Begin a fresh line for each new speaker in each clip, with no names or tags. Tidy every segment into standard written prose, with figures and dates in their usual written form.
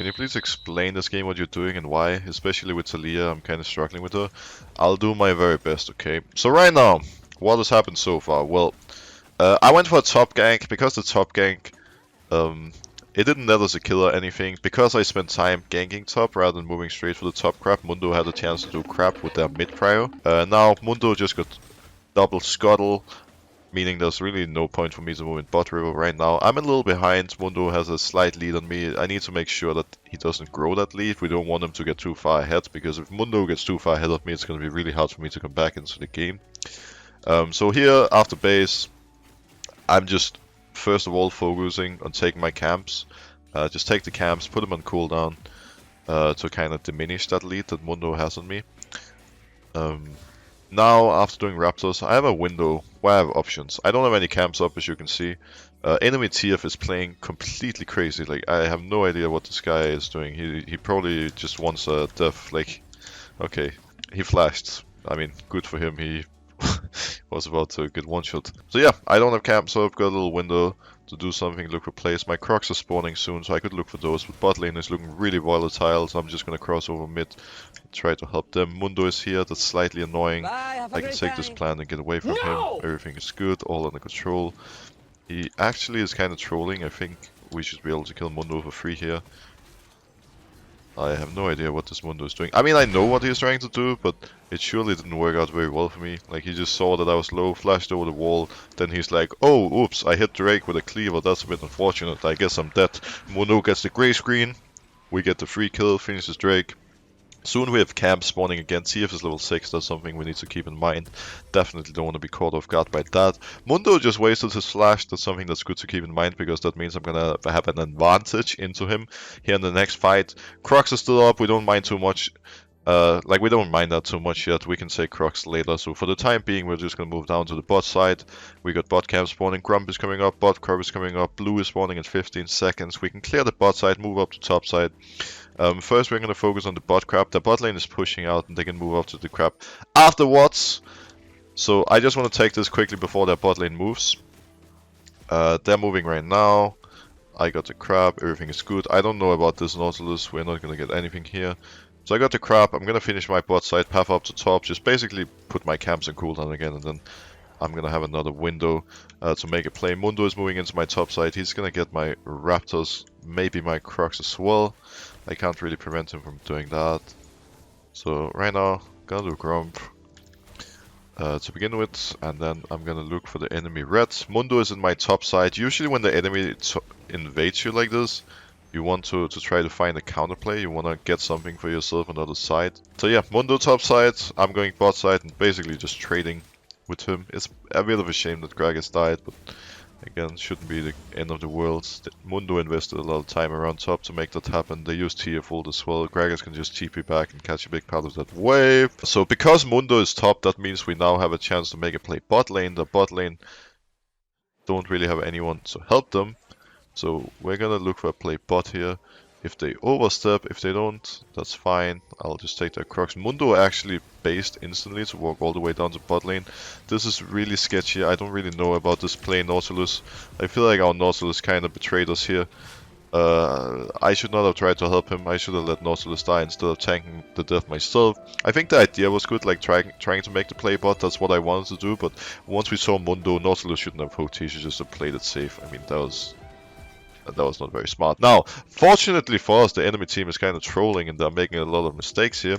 can you please explain this game, what you're doing and why? Especially with Taliyah, I'm kind of struggling with her. I'll do my very best, okay? So right now, what has happened so far? Well, I went for a top gank, because the top gank, it didn't let us a kill or anything. Because I spent time ganking top rather than moving straight for the top crab, Mundo had a chance to do crap with their mid cryo. Now, Mundo just got double scuttle, meaning there's really no point for me to move in bot river right now. I'm a little behind. Mundo has a slight lead on me. I need to make sure that he doesn't grow that lead. We don't want him to get too far ahead, because if Mundo gets too far ahead of me, it's going to be really hard for me to come back into the game. So here, after base, I'm just first of all focusing on taking my camps. Just take the camps, put them on cooldown to kind of diminish that lead that Mundo has on me. Now, after doing Raptors, I have a window where I have options. I don't have any camps up, as you can see. Enemy TF is playing completely crazy. Like, I have no idea what this guy is doing. He probably just wants a death. Like, okay, he flashed. I mean, good for him. He was about to get one shot. So yeah, I don't have camps up. Got a little window to do something, look for plays. My crocs are spawning soon, so I could look for those. But bot lane is looking really volatile, so I'm just gonna cross over mid, try to help them. Mundo is here, that's slightly annoying. I can take this plan and get away from him. Everything is good, all under control. He actually is kind of trolling. I think we should be able to kill Mundo for free here. I have no idea what this Mundo is doing. I mean, I know what he's trying to do, but it surely didn't work out very well for me. Like, he just saw that I was low, flashed over the wall, then he's like, oh, oops, I hit Drake with a cleaver, that's a bit unfortunate, I guess I'm dead. Mundo gets the grey screen, we get the free kill, finishes Drake. Soon we have camp spawning again. TF is level 6, that's something we need to keep in mind. Definitely don't want to be caught off guard by that. Mundo just wasted his flash, that's something that's good to keep in mind, because that means I'm gonna have an advantage into him here in the next fight. Crocs is still up, we don't mind too much. Like, we don't mind that too much yet. We can say Crocs later. So for the time being, we're just gonna move down to the bot side. We got bot camp spawning. Grump is coming up. Bot curve is coming up. Blue is spawning in 15 seconds. We can clear the bot side, move up to top side. First, we're gonna focus on the bot crab. The bot lane is pushing out, and they can move up to the crab afterwards. So I just want to take this quickly before their bot lane moves. They're moving right now. I got the crab. Everything is good. I don't know about this Nautilus. We're not gonna get anything here. So I got the crab, I'm gonna finish my bot side, path up to top, just basically put my camps in cooldown again, and then I'm gonna have another window to make a play. Mundo is moving into my top side, he's gonna get my Raptors, maybe my Crocs as well. I can't really prevent him from doing that. So right now, gonna do Grump to begin with, and then I'm gonna look for the enemy reds. Mundo is in my top side. Usually when the enemy invades you like this, you want to try to find a counterplay, you want to get something for yourself on the other side. So yeah, Mundo top side, I'm going bot side and basically just trading with him. It's a bit of a shame that Gragas died, but again, shouldn't be the end of the world. Mundo invested a lot of time around top to make that happen. They used TF ult as well. Gragas can just TP back and catch a big part of that wave. So because Mundo is top, that means we now have a chance to make a play bot lane. The bot lane don't really have anyone to help them. So we're gonna look for a play bot here. If they overstep, if they don't, that's fine. I'll just take their Crocs. Mundo actually based instantly to walk all the way down to bot lane. This is really sketchy. I don't really know about this play Nautilus. I feel like our Nautilus kind of betrayed us here. I should not have tried to help him. I should have let Nautilus die instead of tanking the death myself. I think the idea was good, like trying to make the play bot. That's what I wanted to do. But once we saw Mundo, Nautilus shouldn't have hooked. He should just have played it safe. I mean, that was not very smart. Now, fortunately for us, the enemy team is kind of trolling and they're making a lot of mistakes here.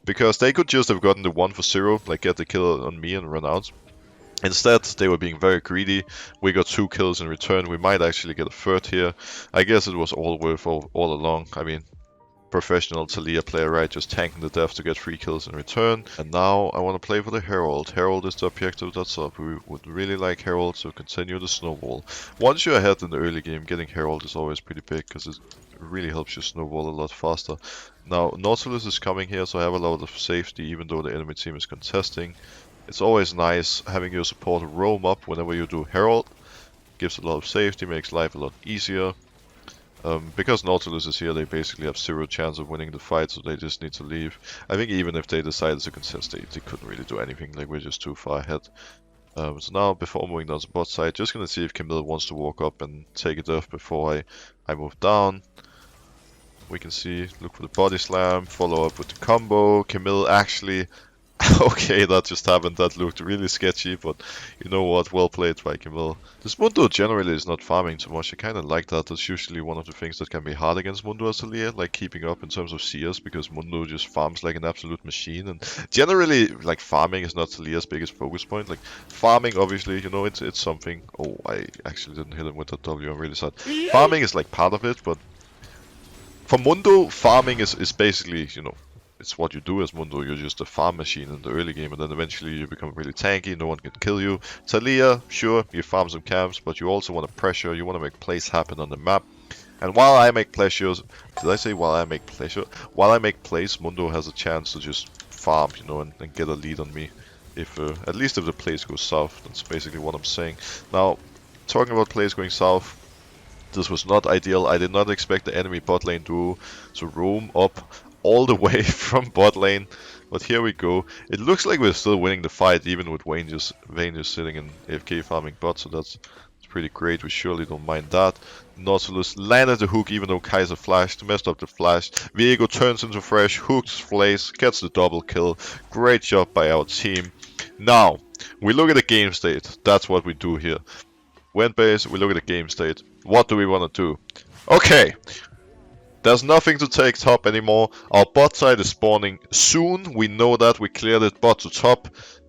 Because they could just have gotten the 1 for 0, like get the kill on me and run out. Instead, they were being very greedy. We got 2 kills in return. We might actually get a third here. I guess it was all worth all along. I mean, professional Taliyah player, right? Just tanking the death to get 3 kills in return. And now I want to play for the Herald. Herald is the objective that's up. We would really like Herald to continue the snowball. Once you're ahead in the early game, getting Herald is always pretty big because it really helps you snowball a lot faster. Now, Nautilus is coming here, so I have a lot of safety even though the enemy team is contesting. It's always nice having your support roam up whenever you do Herald. Gives a lot of safety, makes life a lot easier. Because Nautilus is here, they basically have 0 chance of winning the fight, so they just need to leave. I think even if they decided to contest, they couldn't really do anything, like we're just too far ahead. So now, before moving down to bot side, just gonna see if Camille wants to walk up and take a death before I move down. We can see, look for the body slam, follow up with the combo. Camille actually, okay, that just happened. That looked really sketchy, but you know what? Well played by Camille. This Mundo generally is not farming too much. I kind of like that. That's usually one of the things that can be hard against Mundo as Taliyah, like keeping up in terms of CS, because Mundo just farms like an absolute machine. And generally, like farming is not Taliyah's biggest focus point. Like farming, obviously, you know, it's something. Oh, I actually didn't hit him with that W. I'm really sad. Farming is like part of it, but for Mundo, farming is basically, you know, it's what you do as Mundo. You're just a farm machine in the early game, and then eventually you become really tanky. No one can kill you. Taliyah, sure, you farm some camps, but you also want to pressure. You want to make plays happen on the map. And while I make pleasures, did I say while I make pleasure? While I make plays, Mundo has a chance to just farm, you know, and get a lead on me. If at least if the plays go south, that's basically what I'm saying. Now, talking about plays going south, this was not ideal. I did not expect the enemy bot lane duo to roam up all the way from bot lane, but here we go. It looks like we're still winning the fight, even with Vayne just sitting in AFK farming bot, so that's pretty great. We surely don't mind that. Nautilus landed the hook even though Kaiser flashed, messed up the flash. Viego turns into fresh, hooks Flays, gets the double kill. Great job by our team. Now, we look at the game state. That's what we do here. Went base, we look at the game state. What do we want to do? Okay. There's nothing to take top anymore. Our bot side is spawning soon. We know that. We cleared it bot to top.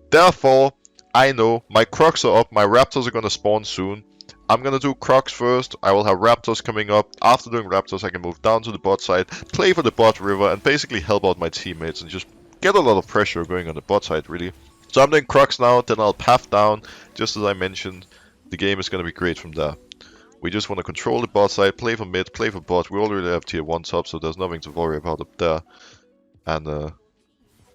Therefore, I know my crocs are up. My raptors are going to spawn soon. I'm going to do crocs first. I will have raptors coming up. After doing raptors, I can move down to the bot side, play for the bot river, and basically help out my teammates and just get a lot of pressure going on the bot side, really. So I'm doing crocs now, then I'll path down. Just as I mentioned, the game is going to be great from there. We just want to control the bot side, play for mid, play for bot. We already have tier 1 top, so there's nothing to worry about up there. And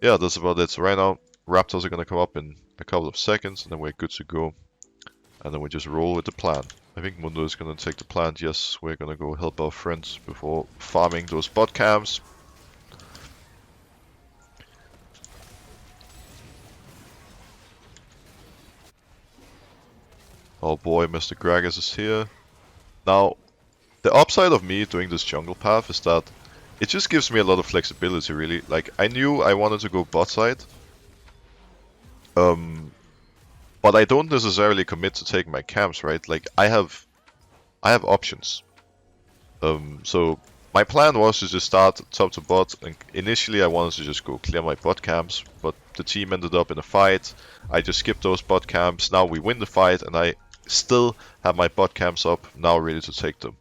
yeah, that's about it. So right now, raptors are going to come up in a couple of seconds, and then we're good to go. And then we just roll with the plan. I think Mundo is going to take the plant. Yes, we're going to go help our friends before farming those bot camps. Oh boy, Mr. Gragas is here. Now, the upside of me doing this jungle path is that it just gives me a lot of flexibility, really. Like, I knew I wanted to go bot side. But I don't necessarily commit to taking my camps, right? Like, I have options. So my plan was to just start top to bot, and initially I wanted to just go clear my bot camps, but the team ended up in a fight. I just skipped those bot camps. Now we win the fight, and I still have my bot camps up, now ready to take them.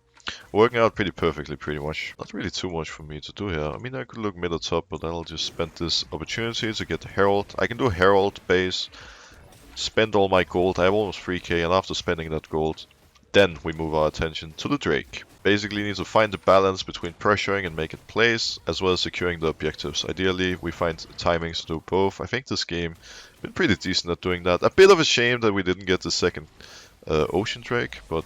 Working out pretty perfectly, pretty much. Not really too much for me to do here. I mean, I could look mid or top, but I'll just spend this opportunity to get the Herald. I can do Herald base, spend all my gold. I have almost 3k, and after spending that gold, then we move our attention to the Drake. Basically need to find the balance between pressuring and making plays, as well as securing the objectives. Ideally, we find timings to do both. I think this game been pretty decent at doing that. A bit of a shame that we didn't get the second Ocean Drake, but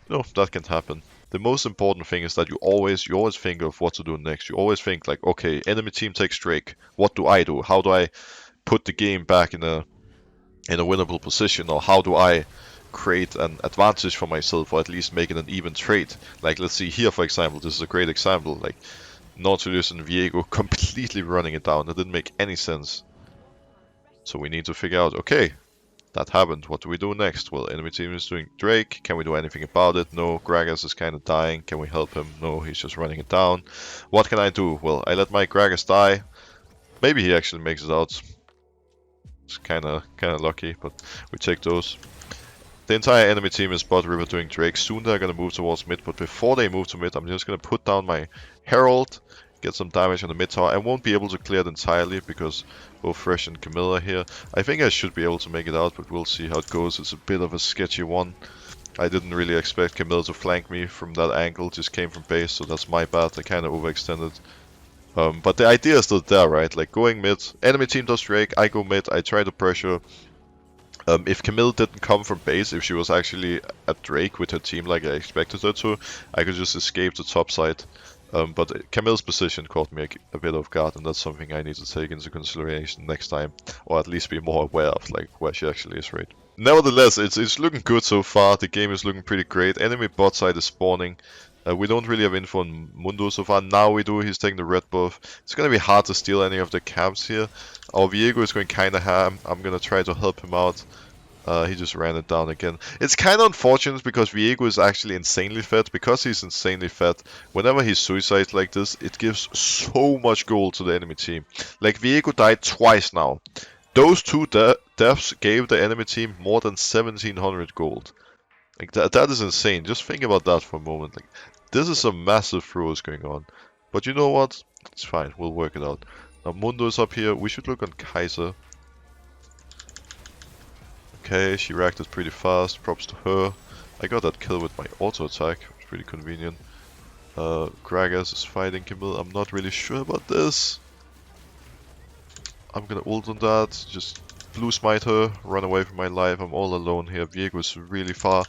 no, that can happen. The most important thing is that you always think of what to do next. You always think like, okay, enemy team takes Drake. What do I do? How do I put the game back in a winnable position, or how do I create an advantage for myself, or at least make it an even trade? Like, let's see here, for example, this is a great example. Like, Nautilus and Viego completely running it down. That didn't make any sense. So we need to figure out, okay, that happened. What do we do next? Well, enemy team is doing Drake. Can we do anything about it? No. Gragas is kind of dying. Can we help him? No, he's just running it down. What can I do? Well, I let my Gragas die. Maybe he actually makes it out. It's kind of lucky, but we take those. The entire enemy team is bot river doing Drake. Soon they're going to move towards mid, but before they move to mid, I'm just going to put down my Herald, get some damage on the mid tower. I won't be able to clear it entirely because both Fresh and Camille are here. I think I should be able to make it out, but we'll see how it goes. It's a bit of a sketchy one. I didn't really expect Camille to flank me from that angle, just came from base, so that's my bad. I kind of overextended. But the idea is still there, right? Like, going mid, enemy team does Drake, I go mid, I try to pressure. If Camille didn't come from base, if she was actually at Drake with her team like I expected her to, I could just escape the top side. But Camille's position caught me a bit off guard, and that's something I need to take into consideration next time, or at least be more aware of, like, where she actually is, right? Nevertheless, it's looking good so far. The game is looking pretty great. Enemy bot side is spawning. We don't really have info on Mundo so far. Now we do. He's taking the red buff. It's gonna be hard to steal any of the camps here. Our Viego is going kinda ham. I'm gonna try to help him out. He just ran it down again. It's kind of unfortunate because Viego is actually insanely fed. Because he's insanely fed, whenever he suicides like this, it gives so much gold to the enemy team. Like, Viego died twice now. Those two deaths gave the enemy team more than 1700 gold. Like, that is insane. Just think about that for a moment. Like, this is a massive throws going on. But you know what? It's fine. We'll work it out. Now, Mundo is up here. We should look on Kaiser. Okay, she reacted pretty fast. Props to her. I got that kill with my auto attack. It's pretty convenient. Gragas is fighting Camille. I'm not really sure about this. I'm gonna ult on that. Just blue smite her. Run away from my life. I'm all alone here. Viego is really far.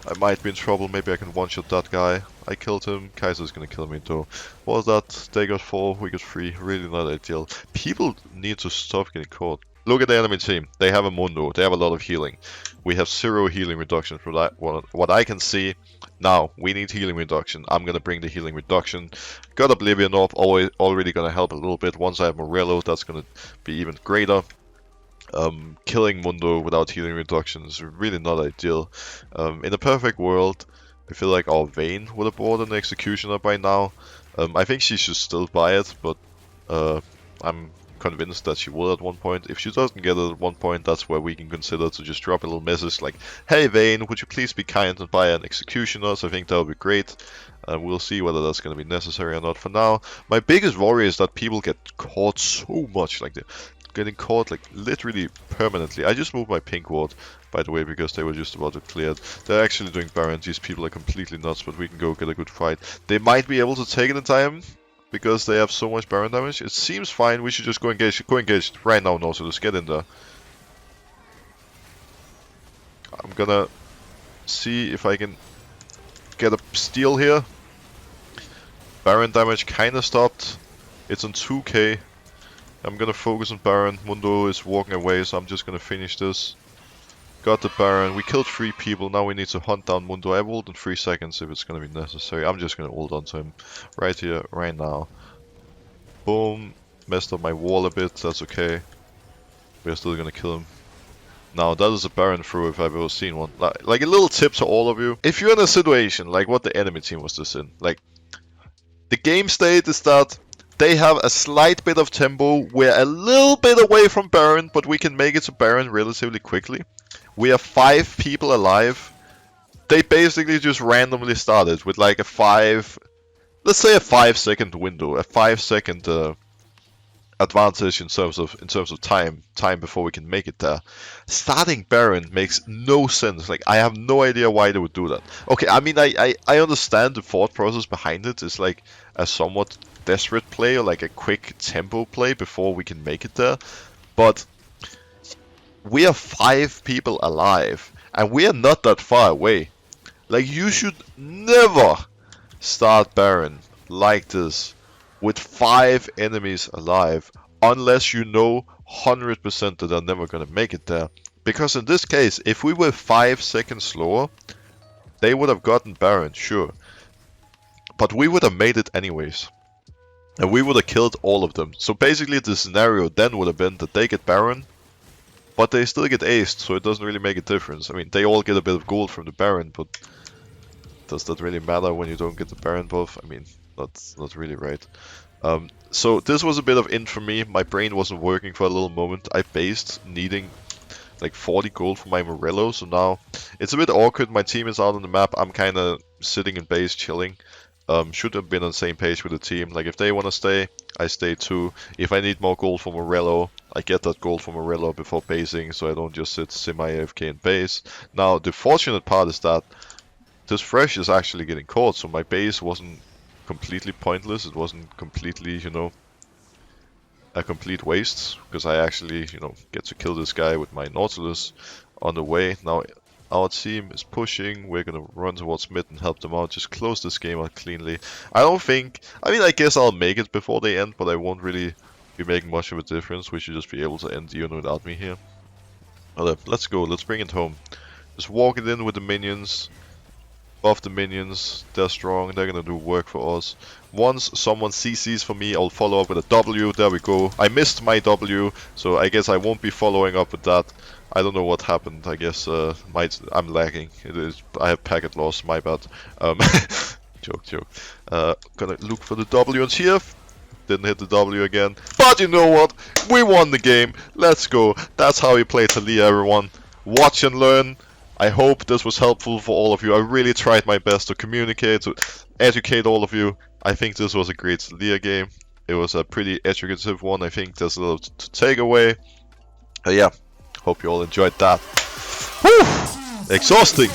I might be in trouble. Maybe I can one-shot that guy. I killed him. Kaiser's gonna kill me though. What was that? They got 4. We got 3. Really not ideal. People need to stop getting caught. Look at the enemy team. They have a Mundo. They have a lot of healing. We have 0 healing reduction from that. What I can see now, we need healing reduction. I'm gonna bring the healing reduction. Got Oblivion off. Already gonna help a little bit. Once I have Morello, that's gonna be even greater. Killing Mundo without healing reduction is really not ideal. In a perfect world, I feel like our Vayne would have bought an Executioner by now. I think she should still buy it, but I'm convinced that she will at one point. If she doesn't get it at one point, that's where we can consider to just drop a little message like, "Hey Vayne, would you please be kind and buy an Executioner?" So I think that would be great. We'll see whether that's going to be necessary or not. For now, my biggest worry is that people get caught so much. Like, they're getting caught like literally permanently. I just moved my pink ward, by the way, because they were just about to clear it. They're actually doing Baron. These people are completely nuts, but we can go get a good fight. They might be able to take it in time, because they have so much Baron damage. It seems fine. We should just go engage. Go engage right now, no, so just get in there. I'm gonna see if I can get a steal here. Baron damage kinda stopped. It's on 2k. I'm gonna focus on Baron. Mundo is walking away, so I'm just gonna finish this. Got the Baron. We killed 3 people. Now we need to hunt down Mundo. I have ult in 3 seconds if it's gonna be necessary. I'm just gonna ult onto him right here, right now. Boom. Messed up my wall a bit. That's okay. We're still gonna kill him. Now that is a Baron throw if I've ever seen one. Like a little tip to all of you. If you're in a situation like what the enemy team was just in, like, the game state is that they have a slight bit of tempo. We're a little bit away from Baron, but we can make it to Baron relatively quickly. We have 5 people alive. They basically just randomly started with like let's say a 5-second window, a 5-second advantage in terms of time before we can make it there. Starting Baron makes no sense. Like, I have no idea why they would do that. Okay, I mean, I understand the thought process behind it. It's like a somewhat desperate play, or like a quick tempo play before we can make it there. But we are 5 people alive, and we are not that far away. Like, you should never start Baron like this with 5 enemies alive, unless you know 100% that they're never gonna make it there. Because in this case, if we were 5 seconds slower, they would have gotten Baron, sure. But we would have made it anyways. And we would have killed all of them. So basically the scenario then would have been that they get Baron, but they still get aced, so it doesn't really make a difference. I mean, they all get a bit of gold from the Baron, but does that really matter when you don't get the Baron buff? I mean, that's not really right. So this was a bit of int for me. My brain wasn't working for a little moment. I based needing like 40 gold for my Morello, so now it's a bit awkward. My team is out on the map. I'm kind of sitting in base chilling. Should have been on the same page with the team. Like, if they want to stay, I stay too. If I need more gold for Morello, I get that gold for Morello before basing, so I don't just sit semi-AFK in base. Now, the fortunate part is that this Fresh is actually getting caught, so my base wasn't completely pointless. It wasn't completely, you know, a complete waste, because I actually, you know, get to kill this guy with my Nautilus on the way. Now, our team is pushing. We're gonna run towards mid and help them out. Just close this game out cleanly. I mean, I guess I'll make it before they end, but I won't really be making much of a difference. We should just be able to end even without me here. Let's go. Let's bring it home. Just walk it in with the minions. Buff the minions, they're strong, they're gonna do work for us. Once someone CCs for me, I'll follow up with a W, there we go. I missed my W, so I guess I won't be following up with that. I don't know what happened, I guess I'm lagging. I have packet loss, my bad. Joke. Gonna look for the W and here. Didn't hit the W again. But you know what? We won the game. Let's go. That's how you play Taliyah, everyone. Watch and learn. I hope this was helpful for all of you. I really tried my best to communicate, to educate all of you. I think this was a great Taliyah game. It was a pretty educative one. I think there's a little to take away. Yeah, hope you all enjoyed that. Whew! Exhausting!